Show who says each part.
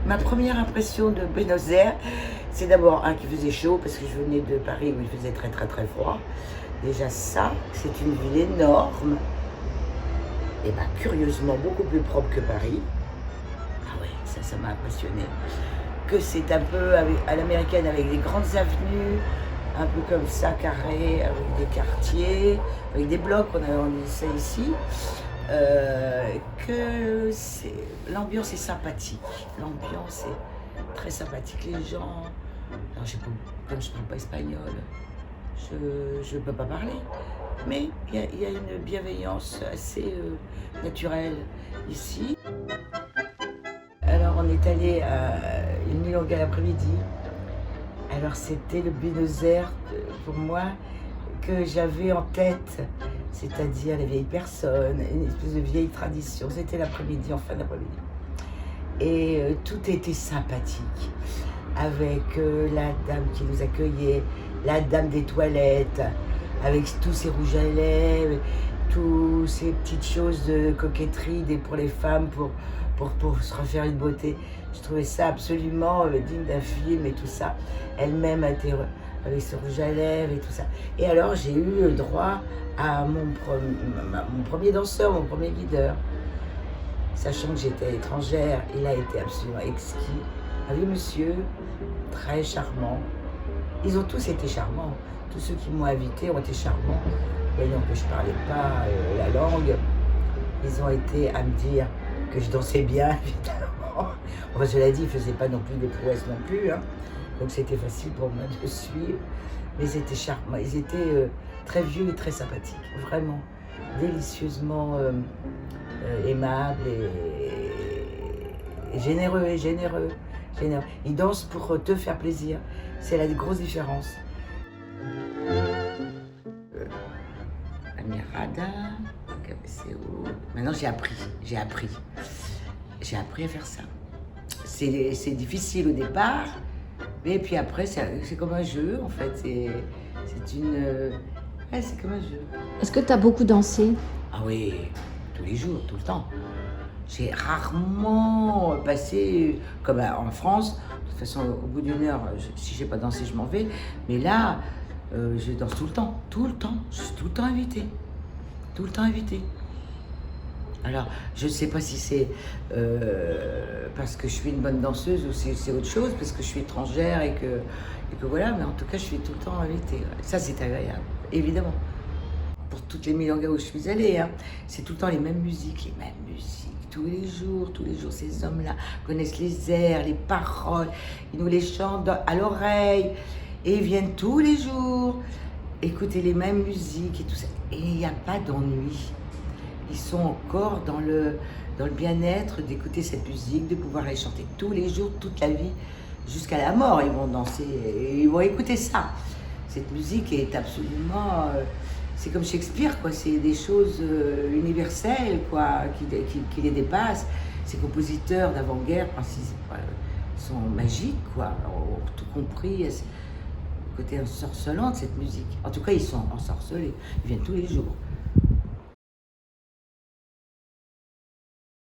Speaker 1: Ma première impression de Buenos Aires, c'est d'abord un qui faisait chaud parce que je venais de Paris où il faisait très très très froid. Déjà ça, c'est une ville énorme et ben, curieusement beaucoup plus propre que Paris. Ah ouais, ça m'a impressionné. Que c'est un peu à l'américaine avec des grandes avenues, un peu comme ça, carré, avec des quartiers, avec des blocs, on dit ça ici. Que l'ambiance est sympathique. L'ambiance est très sympathique. Les gens, alors comme je ne parle pas espagnol, je ne peux pas parler. Mais il y a une bienveillance assez naturelle ici. Alors on est allé à une nuit longue après-midi. Alors c'était le Buenos Aires pour moi que j'avais en tête, c'est-à-dire les vieilles personnes, une espèce de vieille tradition. C'était l'après-midi, en fin d'après-midi. Et tout était sympathique, avec la dame qui nous accueillait, la dame des toilettes, avec tous ces rouges à lèvres, toutes ces petites choses de coquetterie pour les femmes, pour se refaire une beauté. Je trouvais ça absolument digne d'un film et tout ça. Elle-même a été avec ce rouge à lèvres et tout ça. Et alors j'ai eu droit à mon premier danseur, mon premier guideur. Sachant que j'étais étrangère, il a été absolument exquis. Un vieux monsieur, très charmant. Ils ont tous été charmants. Tous ceux qui m'ont invité ont été charmants. Voyant que je ne parlais pas la langue, ils ont été à me dire que je dansais bien, évidemment. Enfin, cela dit, ils ne faisaient pas non plus des prouesses non plus. Hein. Donc c'était facile pour moi de suivre. Mais ils étaient charmants. Ils étaient très vieux et très sympathiques. Vraiment délicieusement aimables et généreux. Ils dansent pour te faire plaisir. C'est la grosse différence. Amirada, Cabeceo. Maintenant j'ai appris à faire ça. C'est difficile au départ, mais puis après c'est comme un jeu en fait. C'est comme un jeu.
Speaker 2: Est-ce que tu as beaucoup dansé?
Speaker 1: Ah oui, tous les jours, tout le temps. J'ai rarement passé, comme en France, de toute façon au bout d'une heure, si j'ai pas dansé, je m'en vais. Mais là, je danse tout le temps. Je suis tout le temps invitée. Tout le temps invitée. Alors, je ne sais pas si c'est parce que je suis une bonne danseuse ou si c'est autre chose, parce que je suis étrangère et que voilà, mais en tout cas, je suis tout le temps invitée. Ça, c'est agréable, évidemment. Pour toutes les milongas où je suis allée, hein, c'est tout le temps les mêmes musiques, tous les jours, ces hommes-là connaissent les airs, les paroles, ils nous les chantent à l'oreille, et ils viennent tous les jours écouter les mêmes musiques et tout ça. Et il n'y a pas d'ennui. Ils sont encore dans le bien-être d'écouter cette musique, de pouvoir les chanter tous les jours, toute la vie, jusqu'à la mort. Ils vont danser, et ils vont écouter ça. Cette musique est absolument... c'est comme Shakespeare, quoi. C'est des choses universelles, quoi, qui les dépassent. Ces compositeurs d'avant-guerre, sont magiques, quoi. Ont tout compris. Le côté ensorcelant de cette musique. En tout cas, ils sont ensorcelés. Ils viennent tous les jours.